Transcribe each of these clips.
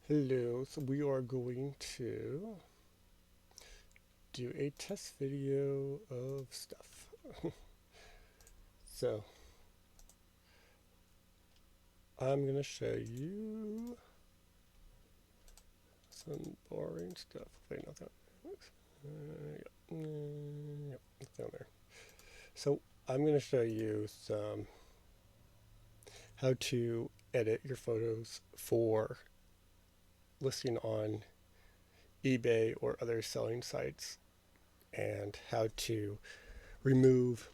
Hello, so we are going to do a test video of stuff. So, I'm going to show you some boring stuff. Wait, not that. Yep, it's down there. So, I'm going to show you some how to edit your photos for listing on eBay or other selling sites and how to remove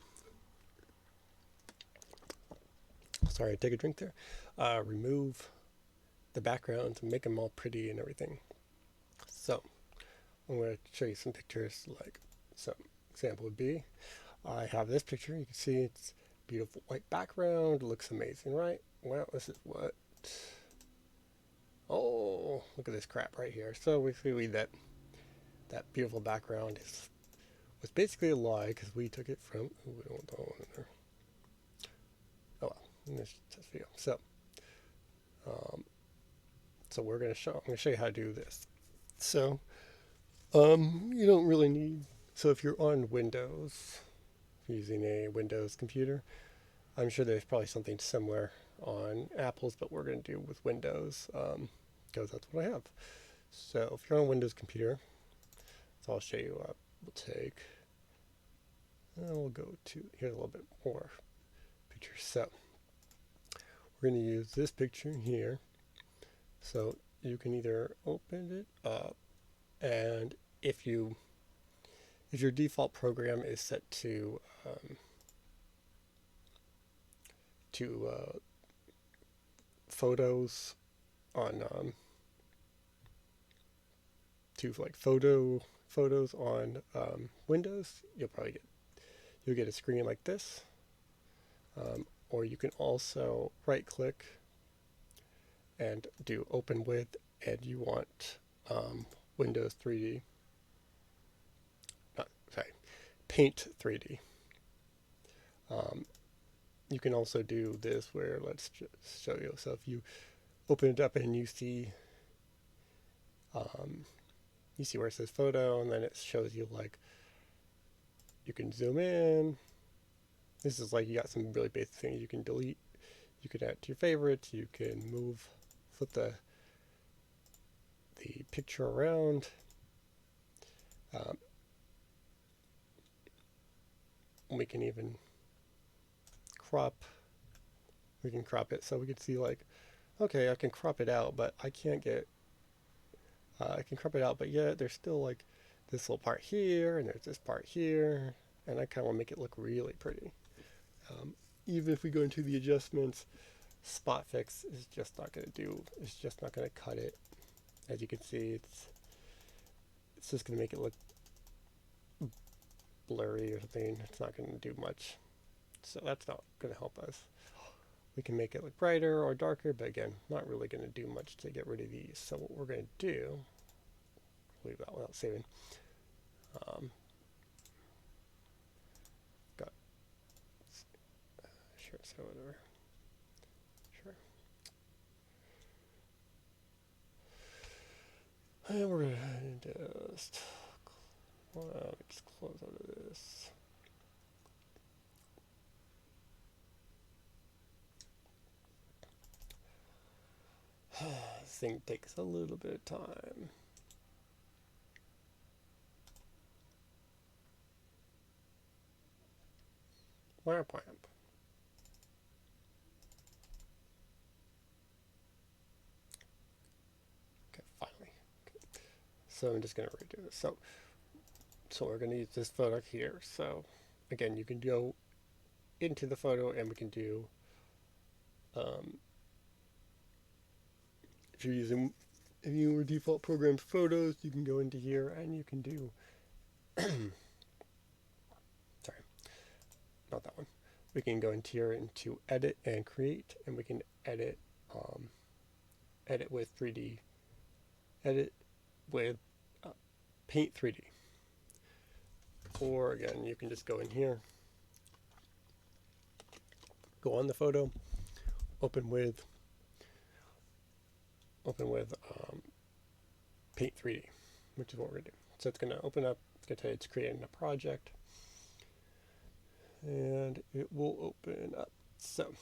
sorry, take a drink there. Remove the backgrounds and make them all pretty and everything. So I'm going to show you some pictures. Like some example would be, I have this picture. You can see it's beautiful white background. It looks amazing, right? Well, this is what. Oh, look at this crap right here. So we see that beautiful background was basically a lie because we took it from. Ooh, we don't want that one in there. Oh well, in this test video. Um, so I'm gonna show you how to do this. So you don't really need. So if you're on Windows, using a Windows computer, I'm sure there's probably something similar on Apple's, but we're going to do with Windows because that's what I have. So if you're on a Windows computer, so I'll show you what we'll take. And we'll go to here's a little bit more pictures. So we're going to use this picture here. So you can either open it up, and if your default program is set to photos on to like photos on Windows, you'll get a screen like this, or you can also right click and do open with, and you want Windows 3D, sorry, Paint 3D. You can also do this where let's just show you. So if you open it up and you see where it says photo, and then it shows you like you can zoom in. This is like you got some really basic things you can delete. You can add to your favorites. You can flip the picture around. We can even crop. We can crop it so we can see like, okay, I can crop it out, but I can't get. I can crop it out, but yet there's still like this little part here, and there's this part here, and I kind of want to make it look really pretty. Even if we go into the adjustments, spot fix is just not going to do. It's just not going to cut it. As you can see, it's just going to make it look blurry or something. It's not going to do much. So that's not going to help us. We can make it look brighter or darker, but again, not really going to do much to get rid of these. So what we're going to do, leave that without saving. Got sure, so whatever. Sure. And we're going to just close out of this. This thing takes a little bit of time. Wamp wamp. Okay, finally. Okay. So I'm just going to redo this. So we're going to use this photo here. So again, you can go into the photo, and we can do if your default program's photos, you can go into here and you can do sorry, not that one. We can go into here into edit and create, and we can edit with 3D, edit with Paint 3D. Or again, you can just go in here, go on the photo, open with, open with Paint 3D, which is what we're going to do. So it's going to open up, it's going to tell you it's creating a project, and it will open up. So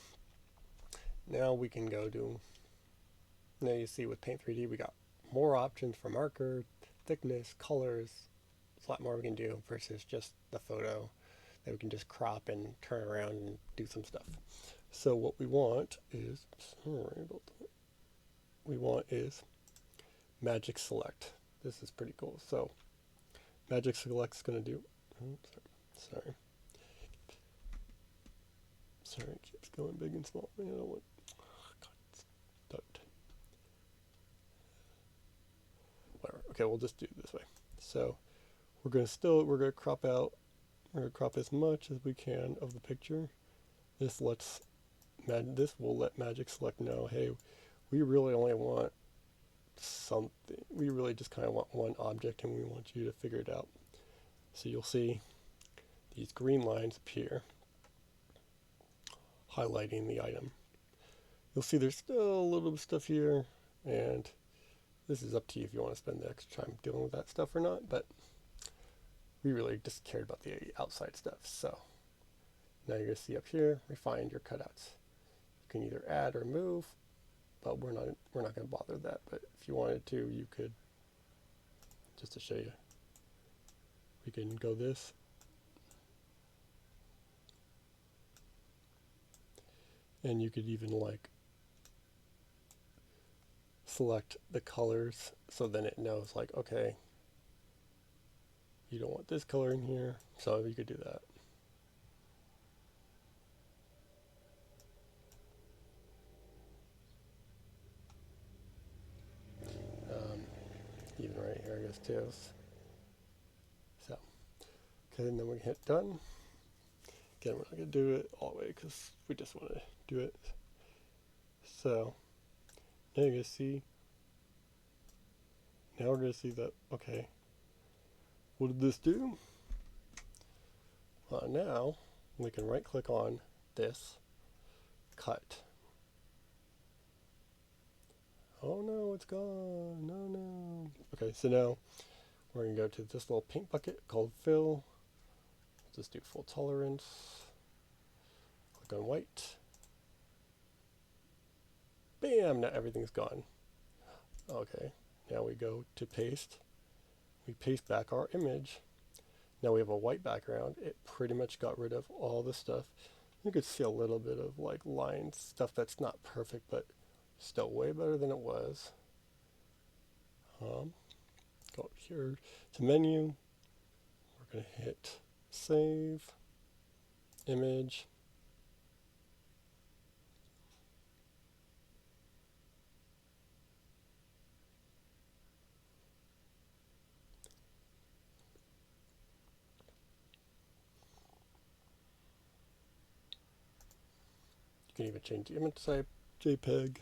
now we can go to, now you see with Paint 3D we got more options for marker, thickness, colors. There's a lot more we can do versus just the photo that we can just crop and turn around and do some stuff. So what we want is, Magic Select. This is pretty cool. So Magic Select is going to do, sorry, it keeps going big and small. I don't want, God, it's ducked. Whatever. Okay, we'll just do it this way. So we're going to crop out, we're going to crop as much as we can of the picture. This will let Magic Select know, hey, we really only want something. We really just kind of want one object, and we want you to figure it out. So you'll see these green lines appear, highlighting the item. You'll see there's still a little bit of stuff here, and this is up to you if you want to spend the extra time dealing with that stuff or not, but we really just cared about the outside stuff. So now you're going to see up here, refine your cutouts. You can either add or move, but we're not going to bother that. But if you wanted to, you could, just to show you, we can go this. And you could even like select the colors, so then it knows like, okay, you don't want this color in here, so you could do that. Even right here, I guess, too. So, okay, and then we hit done. Again, we're not going to do it all the way because we just want to do it. So, now you're going to see, now we're going to see that, okay, what did this do? Well, now we can right click on this, cut. Oh no, it's gone. No. Okay, so now we're going to go to this little paint bucket called Fill. Just do full tolerance. Click on white. Bam! Now everything's gone. Okay, now we go to paste. We paste back our image. Now we have a white background. It pretty much got rid of all the stuff. You could see a little bit of like lines, stuff that's not perfect, but still way better than it was. Go here to menu. We're going to hit save, image. You can even change the image type, JPEG,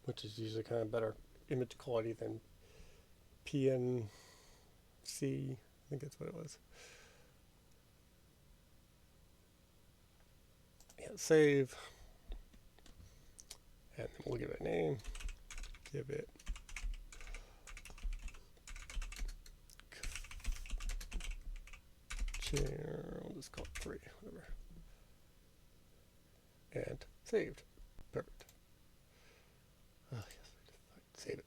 which is usually kind of better image quality than PNC. I think that's what it was. Yeah, save. And then we'll give it a name. Give it chair. I'll just call it 3, whatever. And saved. Perfect. Oh, yes, save it.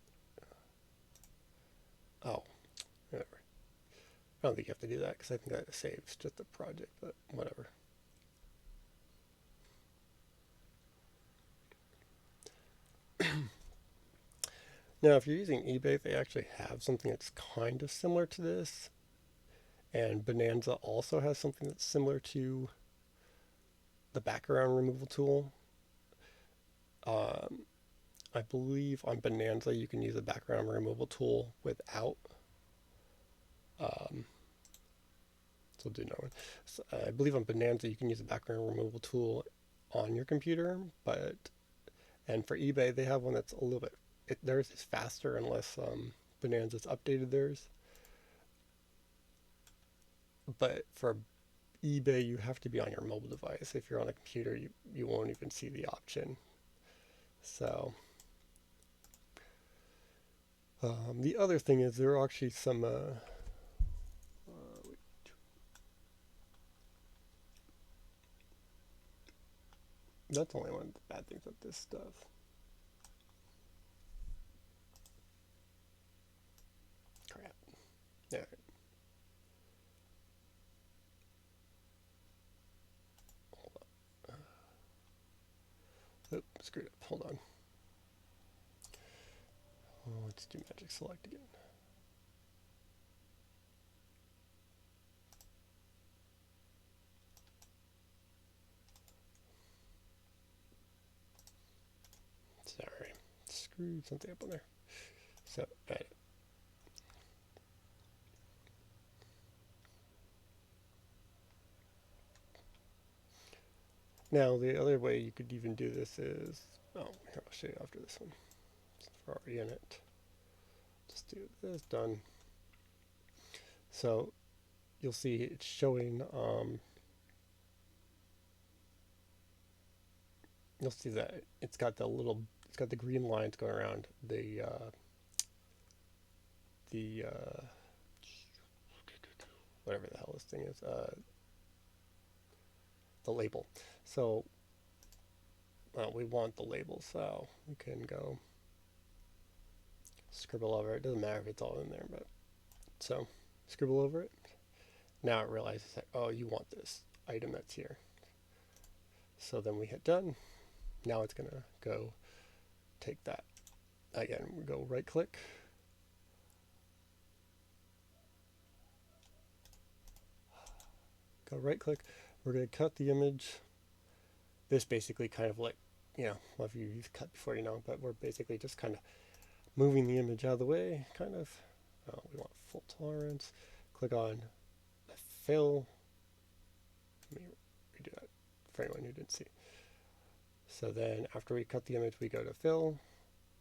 Oh, whatever. I don't think you have to do that because I think that saves just the project, but whatever. Now, if you're using eBay, they actually have something that's kind of similar to this. And Bonanza also has something that's similar to the background removal tool. I believe on Bonanza you can use a background removal tool without. So do no one. So, I believe on Bonanza you can use a background removal tool on your computer, and for eBay they have one that's a little bit. Theirs is faster unless Bonanza's updated theirs. But for eBay, you have to be on your mobile device. If you're on a computer, you won't even see the option. So the other thing is there are actually some that's only one of the bad things with this stuff. Crap. Yeah. Oh, screwed up. Hold on. Oh, let's do magic select again. Sorry. Screwed something up on there. So, edit. Now, the other way you could even do this is, oh, here, I'll show you after this one. Since we're already in it. Just do this, done. So, you'll see it's showing, you'll see that it's got the green lines going around the whatever the hell this thing is, the label. So we want the label, so we can go scribble over it. Doesn't matter if it's all in there, but so scribble over it. Now it realizes that, oh, you want this item that's here. So then we hit done. Now it's gonna go take that. Again, we go right click. Go right click. We're going to cut the image. This basically kind of like, well, if you've cut before, but we're basically just kind of moving the image out of the way, kind of. We want full tolerance. Click on fill. Let me redo that for anyone who didn't see. So then after we cut the image, we go to fill.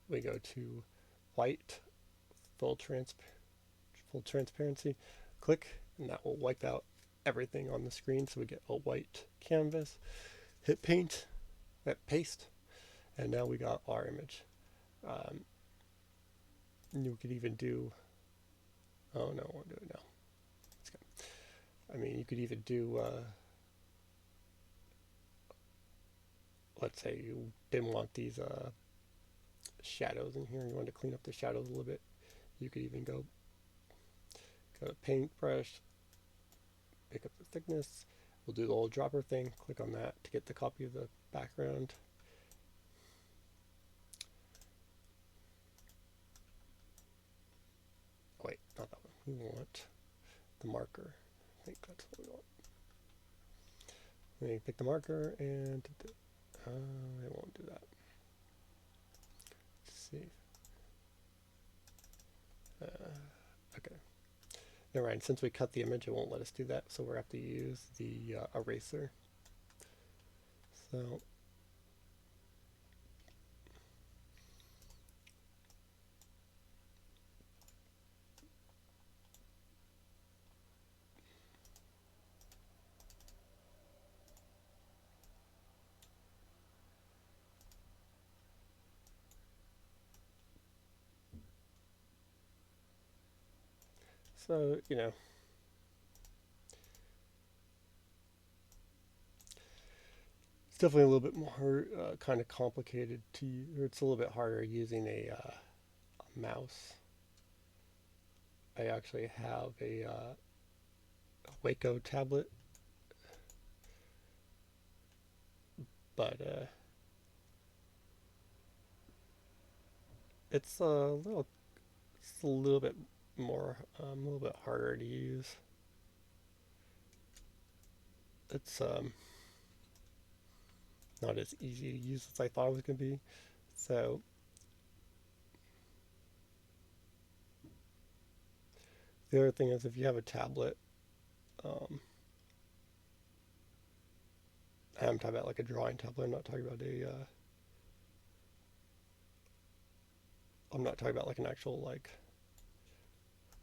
We go to white, full transparency. Click, and that will wipe out everything on the screen, so we get a white canvas. Hit paint, paste, and now we got our image. You could even do, oh no, I won't do it now. I mean, you could even do, let's say you didn't want these shadows in here, you want to clean up the shadows a little bit. You could even go to paintbrush, pick up the thickness. We'll do the little dropper thing. Click on that to get the copy of the background. Wait, not that one. We want the marker. I think that's what we want. We pick the marker and it won't do that. Let's see. Okay. Never mind. Since we cut the image, it won't let us do that, so we're have to use the eraser. So it's definitely a little bit more kind of complicated to use, or it's a little bit harder using a mouse. I actually have a Waco tablet, but it's a little bit more, a little bit harder to use. It's not as easy to use as I thought it was going to be. So the other thing is, if you have a tablet, I'm talking about like a drawing tablet. I'm not talking about I'm not talking about like an actual like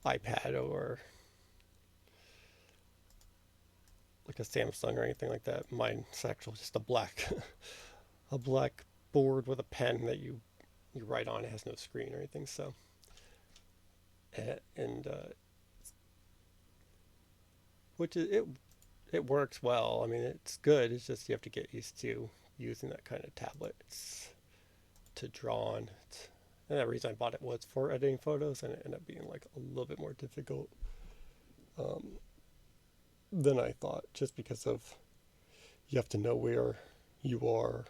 iPad or like a Samsung or anything like that. Mine's actually just a black board with a pen that you write on. It has no screen or anything. So and which is it works well. I mean, it's good. It's just you have to get used to using that kind of tablet to draw on. And the reason I bought it was for editing photos, and it ended up being like a little bit more difficult than I thought, just because of you have to know where you are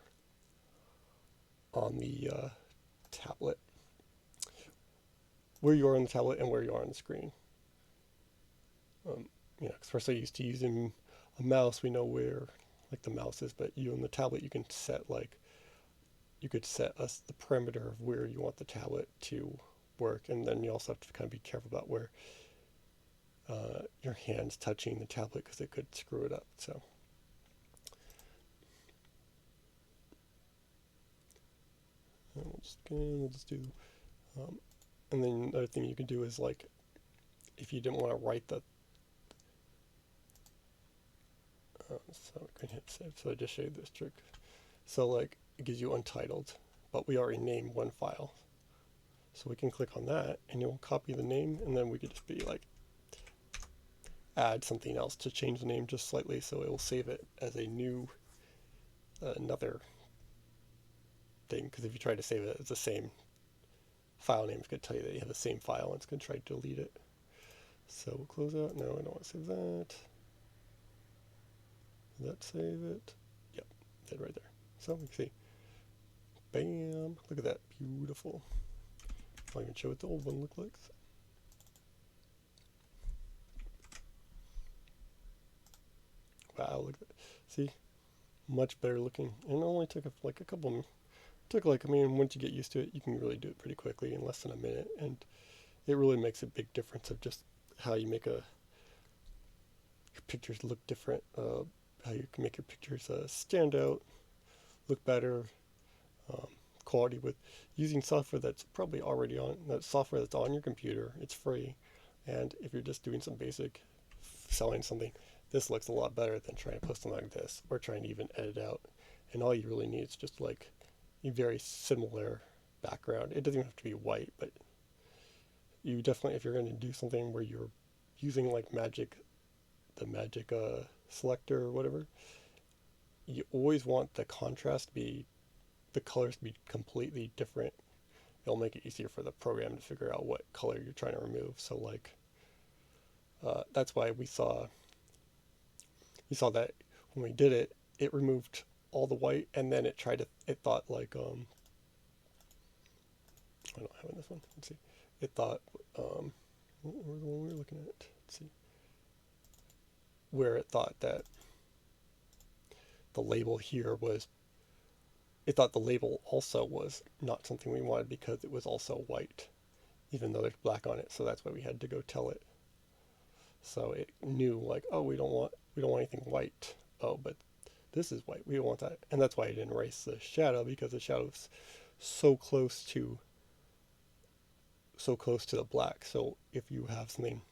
on the tablet, where you are on the tablet and where you are on the screen. Because we're so used to using a mouse, we know where like the mouse is, but you on the tablet, you can set like you could set us the parameter of where you want the tablet to work, and then you also have to kind of be careful about where your hand's touching the tablet because it could screw it up. So we'll just do, and then another thing you can do is like if you didn't want to write the so we can hit save. So I just showed this trick. So like it gives you untitled, but we already named one file. So we can click on that and it will copy the name, and then we could just be like add something else to change the name just slightly, so it will save it as a new another thing, because if you try to save it as the same file name, it's going to tell you that you have the same file and it's going to try to delete it. So we'll close out. No, I don't want to save that. Did that save it? Yep, did right there. So we can see, bam, look at that, beautiful. I'll even show what the old one looked like. Wow, look at that. See, much better looking. And it only took like a couple, I mean, once you get used to it, you can really do it pretty quickly in less than a minute. And it really makes a big difference of just how you make your pictures look different, how you can make your pictures stand out, look better, quality with using software that's probably already on, that software that's on your computer. It's free. And if you're just doing some basic selling something, this looks a lot better than trying to post something like this or trying to even edit out. And all you really need is just like a very similar background. It doesn't even have to be white, but you definitely, if you're going to do something where you're using like the magic selector or whatever, you always want the contrast to be, the colors to be completely different. It'll make it easier for the program to figure out what color you're trying to remove. So like, that's why we saw that when we did it, it removed all the white, and then it thought like, I don't have in this one. Let's see. It thought, where's the one we were looking at? Let's see. Where it thought that the label here was, it thought the label also was not something we wanted because it was also white, even though there's black on it. So that's why we had to go tell it. So it knew like, oh, we don't want anything white. Oh, but this is white. We don't want that. And that's why I didn't erase the shadow, because the shadow is so close to the black. So if you have something,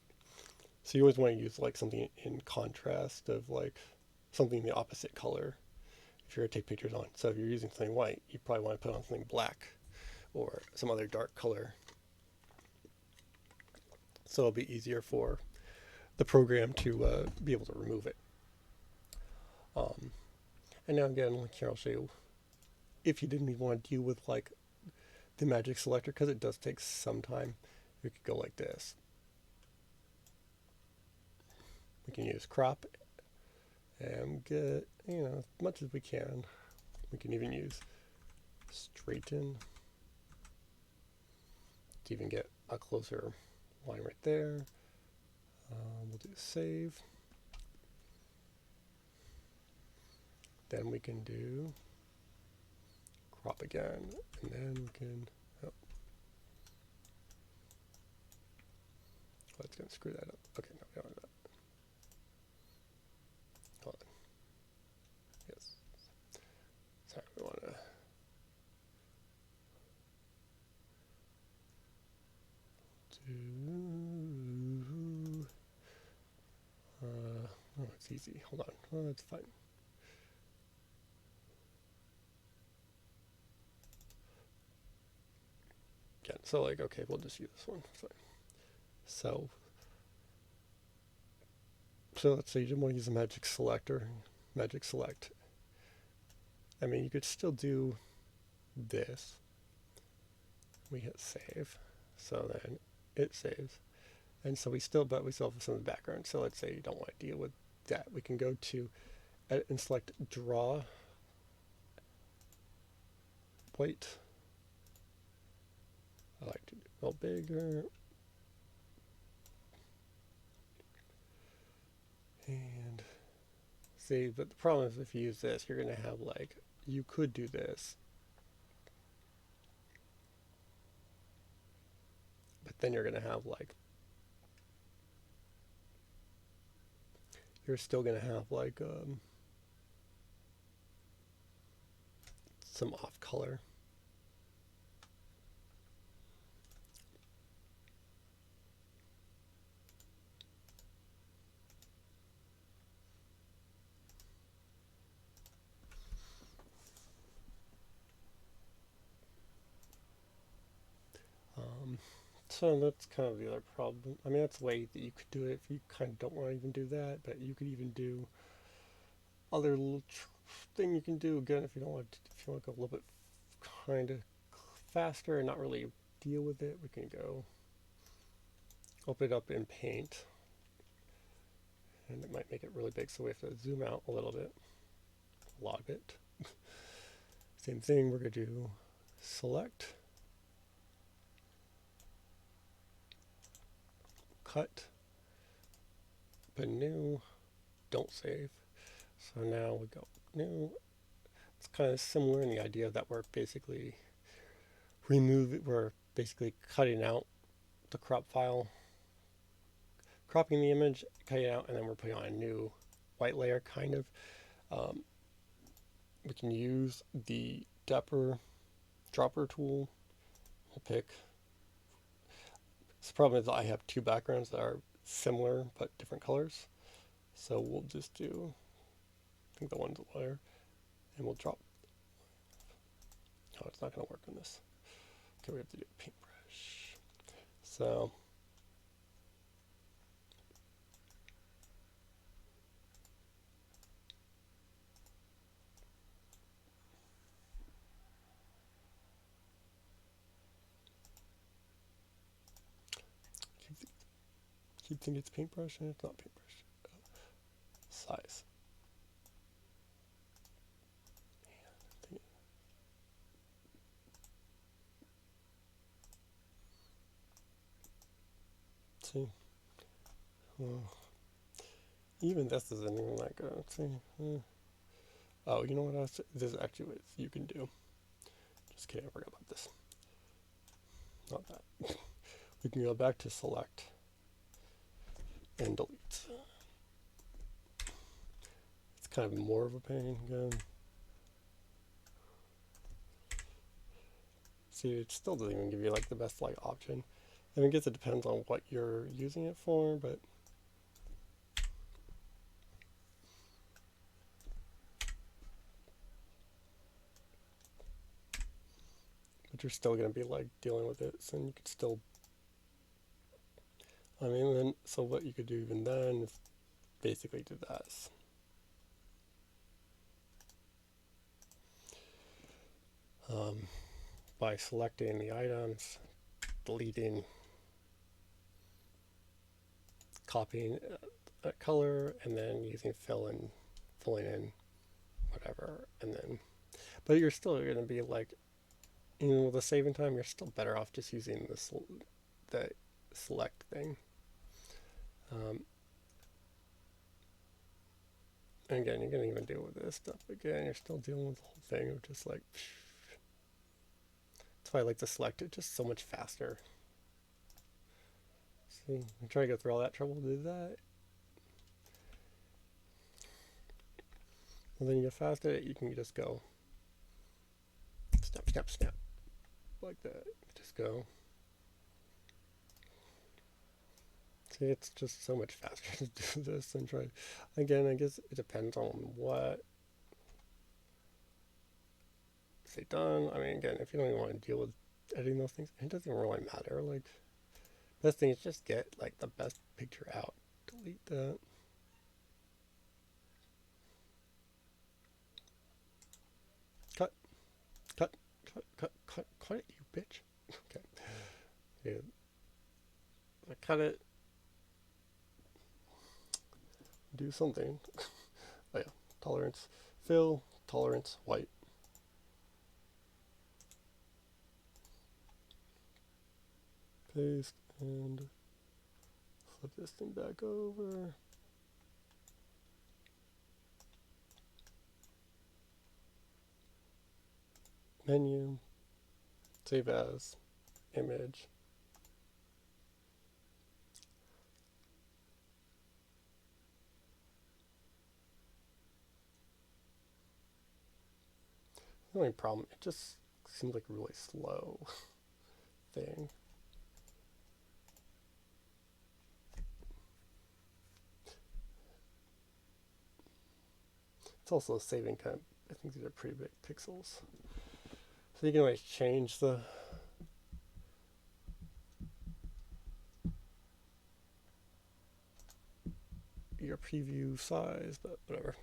so you always want to use like something in contrast of like something the opposite color if you're going to take pictures on. So if you're using something white, you probably want to put on something black or some other dark color. So it'll be easier for the program to be able to remove it. And now again, like here, I'll show you, if you didn't even want to deal with like the magic selector, because it does take some time, we could go like this. We can use crop and get, as much as we can. We can even use straighten to even get a closer line right there. We'll do save. Then we can do crop again, and then we can, oh, that's going to screw that up. Okay, no, we don't want to do that. Hold on. Yes. Sorry, we want to do, oh, it's easy. Hold on. Oh, that's fine. again, so like, okay, we'll just use this one. So let's say you didn't want to use a magic selector, magic select. I mean, you could still do this. We hit save, so then it saves, and so we still have some in the background. So let's say you don't want to deal with that. We can go to edit and select draw white. I like to do it a little bigger. And see, but the problem is if you use this, you're going to have like, you could do this, but then you're going to have like, you're still going to have like some off color. So that's kind of the other problem. I mean, that's a way that you could do it if you kind of don't want to even do that, but you could even do other little thing you can do again if you don't want to, if you want to go a little bit kind of faster and not really deal with it. We can go open it up in Paint, and it might make it really big, so we have to zoom out a little bit, a lot of it. Same thing, we're going to do select, cut, open new, don't save. So now we go new. It's kind of similar in the idea that we're basically we're basically cutting out the crop file, cropping the image, cutting it out, and then we're putting on a new white layer kind of. We can use the dropper tool. We'll pick. The problem is I have two backgrounds that are similar but different colors. So we'll just do, I think the one's a layer, and we'll drop. Oh, it's not going to work on this. Okay, we have to do a paintbrush. So keep thinking it's paintbrush, and it's not paintbrush. Size. See, well, even this isn't even that good. Let's see. Oh, you know what else? This is actually what you can do. Just kidding, I forgot about this. Not that. We can go back to select and delete. It's kind of more of a pain again. See, it still doesn't even give you like the best like option. I guess it depends on what you're using it for, but you're still going to be like dealing with it, so you could still, I mean, then, so what you could do even then is basically do this. By selecting the items, deleting, copying a color, and then using filling in whatever, and then, but you're still going to be like, you know, the saving time, you're still better off just using the select thing. And again, you're going to even deal with this stuff again. You're still dealing with the whole thing of just like, that's why I like to select it just so much faster. See, I'm trying to go through all that trouble to do that. And then you get fast at it, you can just go snap, snap, snap. Like that. Just go. See, it's just so much faster to do this than try. Again, I guess it depends on what. Say done. I mean, again, if you don't even want to deal with editing those things. It doesn't really matter. Like, best thing is just get like the best picture out. Delete that. Cut, cut, cut it, you bitch. Okay. Yeah. I cut it. Do something. Oh yeah. Tolerance. Fill. Tolerance. White. Paste and flip this thing back over. Menu. Save as. Image. The only problem, it just seems like a really slow thing. It's also saving kind of, I think these are pretty big pixels. So you can always change your preview size, but whatever.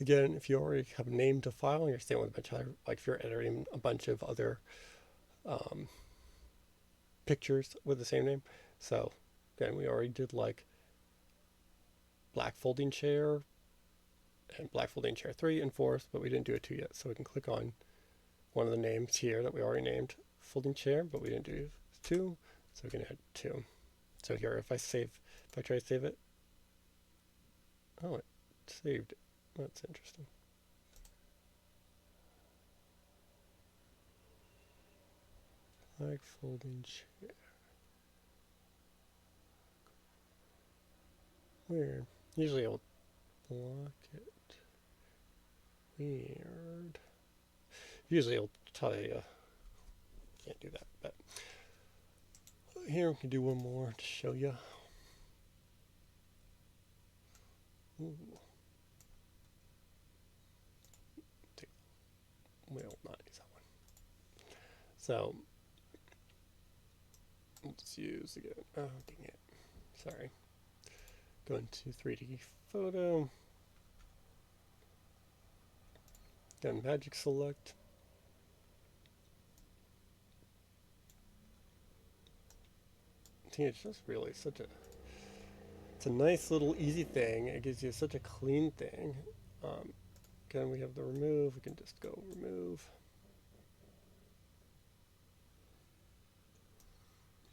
Again, if you already have named a file and you're staying with a bunch of other, like if you're editing a bunch of other pictures with the same name. So again, we already did like black folding chair and black folding chair 3 and 4, but we didn't do a 2 yet. So we can click on one of the names here that we already named folding chair, but we didn't do 2. So we can add 2. So here, if I try to save it, oh, it saved it. That's interesting. Like folding chair. Weird. Usually I'll block it. Weird. Usually it'll tell you can't do that, but here we can do one more to show you. Ooh. We'll not use that one. So let's use again. Oh, dang it. Sorry. Go into 3D photo. Then magic select. I think it's just really it's a nice little easy thing. It gives you such a clean thing. Again, we have the remove. We can just go remove.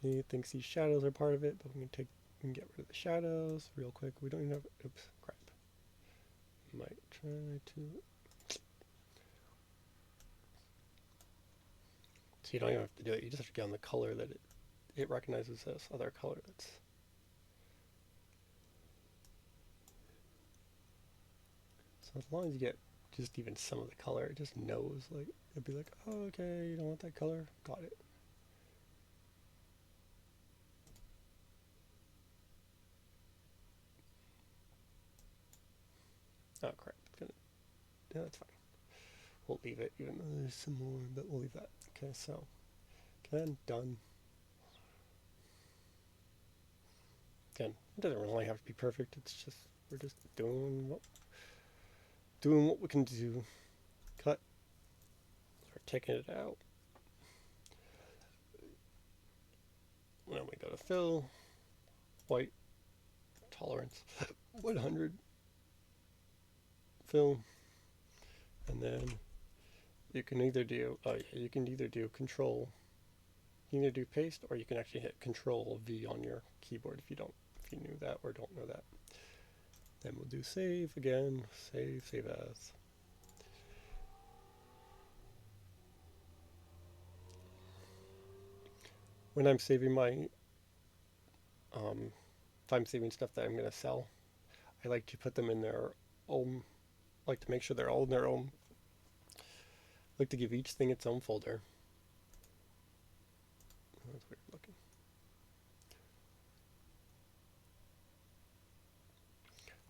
He thinks these shadows are part of it, but we can get rid of the shadows real quick. We don't even have, oops, crap. Might try to. So you don't even have to do it. You just have to get on the color that it recognizes this other color that's. So as long as you get just even some of the color, it just knows, like, it'd be like, oh, okay, you don't want that color? Got it. Oh, crap. Yeah, that's fine. We'll leave it, even though there's some more, but we'll leave that. Okay, so, again, done. Again, it doesn't really have to be perfect. It's just, we're just doing what we can do. Cut. Start taking it out. Then we go to fill, white, tolerance, 100, fill, and then you can either do control, you can either do paste, or you can actually hit Control V on your keyboard if you knew that or don't know that. Then we'll do save again, save as. When I'm saving if I'm saving stuff that I'm going to sell, I like to put them in their own, like to make sure they're all in their own, like to give each thing its own folder. That's weird looking.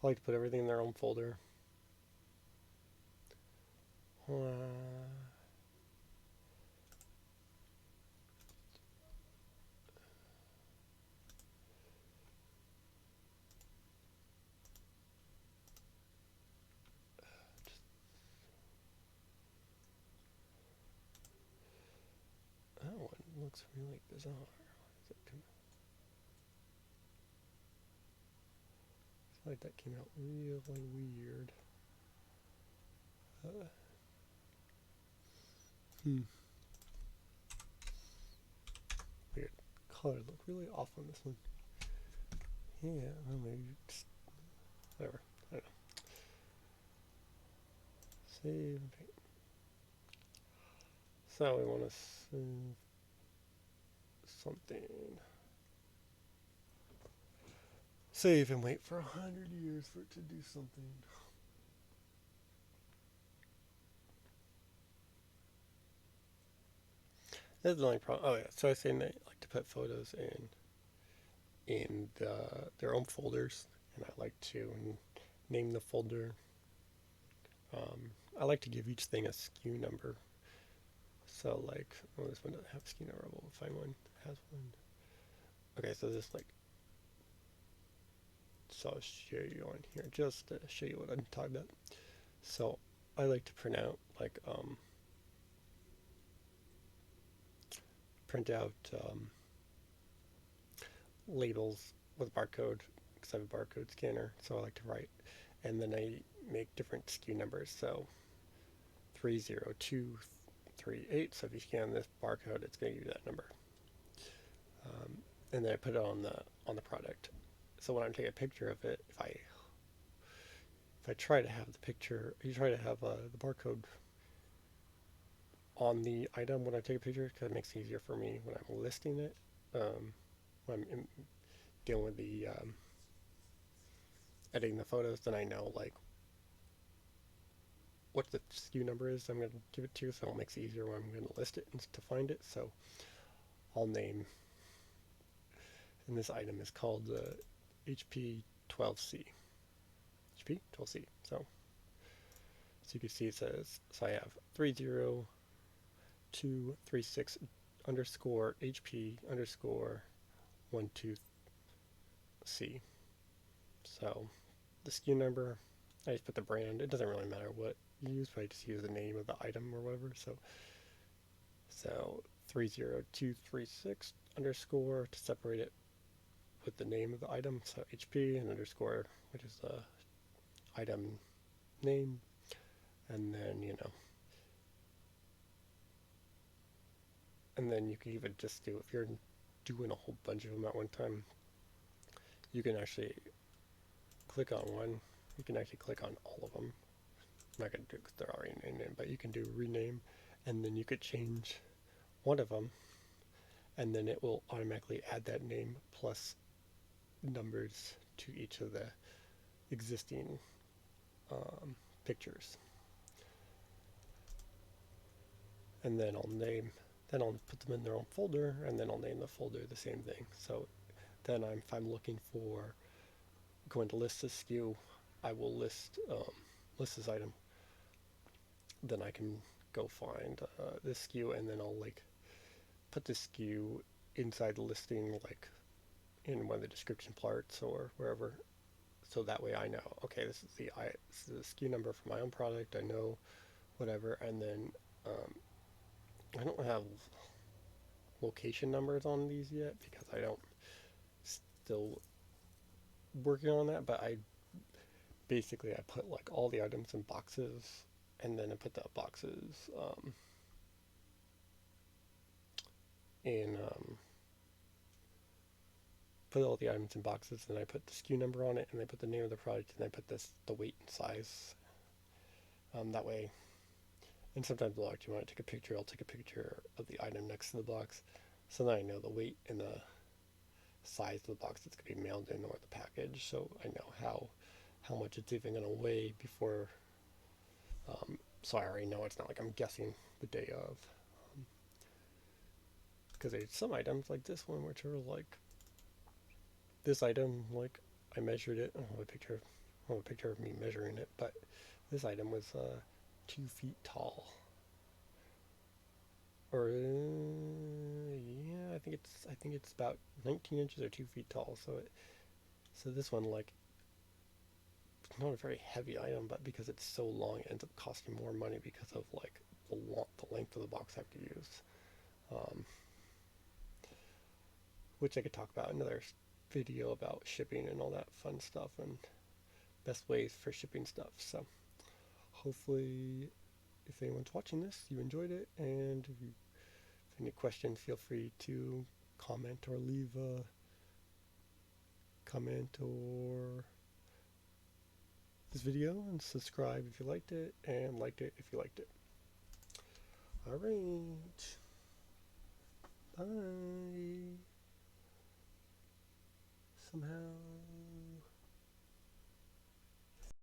I like to put everything in their own folder. looks really bizarre. Is it I feel like that came out really weird. Uh, Weird. Colors look really off on this one. Yeah, well, maybe just whatever. I don't know. Save and paint. So we want to save something. Save and wait for 100 years for it to do something. That's the only problem. Oh yeah, so I was saying they like to put photos in their own folders, and I like to name the folder. I like to give each thing a SKU number. So like, well, this one doesn't have a SKU number. We'll find one that has one. Okay, so this like, so I'll show you on here just to show you what I'm talking about. So I like to print out labels with barcode because I have a barcode scanner. So I like to write, and then I make different SKU numbers. So 30238. So if you scan this barcode, it's going to give you that number. And then I put it on the product. So when I take a picture of it, if I try to have the picture, you try to have the barcode on the item when I take a picture because it makes it easier for me when I'm listing it. When I'm dealing with the editing the photos, then I know like what the SKU number is I'm going to give it to, so it makes it easier when I'm going to list it and to find it. So I'll name, and this item is called the HP12C. HP12C. So you can see it says, so I have 30236 underscore HP underscore 12C. So the SKU number, I just put the brand. It doesn't really matter what you use, but I just use the name of the item or whatever. So 30236 underscore to separate it with the name of the item. So HP and underscore, which is the item name, and then and then you can even just do, if you're doing a whole bunch of them at one time, you can actually click on one. You can actually click on all of them. I'm not going to do it because they're already named, but you can do rename, and then you could change one of them, and then it will automatically add that name plus numbers to each of the existing pictures. And then I'll put them in their own folder, and then I'll name the folder the same thing. So then if I'm looking for, going to list this SKU, I will list this item. Then I can go find this SKU, and then I'll like put the SKU inside the listing, like in one of the description parts or wherever. So that way I know, okay, this is the SKU number for my own product. I know whatever, and then I don't have location numbers on these yet because I don't still working on that, but I put like all the items in boxes, and then I put the boxes put all the items in boxes, and I put the SKU number on it, and I put the name of the product, and I put the weight and size. That way, and sometimes I'll actually, when I take a picture, I'll take a picture of the item next to the box, so then I know the weight and the size of the box that's going to be mailed in, or the package, so I know how much it's even going to weigh before. So I already know, it's not like I'm guessing the day of. Because there's some items like this one, which are like, this item, like I measured it. I don't have a picture of me measuring it, but this item was 2 feet tall. Or yeah, I think it's about 19 inches or 2 feet tall. So this one, like, it's not a very heavy item, but because it's so long, it ends up costing more money because of like the length of the box I have to use. which I could talk about in another video about shipping and all that fun stuff and best ways for shipping stuff. So hopefully, if anyone's watching this, you enjoyed it, and if you have any questions, feel free to comment or leave a comment or this video, and subscribe if you liked it, and liked it if you liked it. Alright, bye. Somehow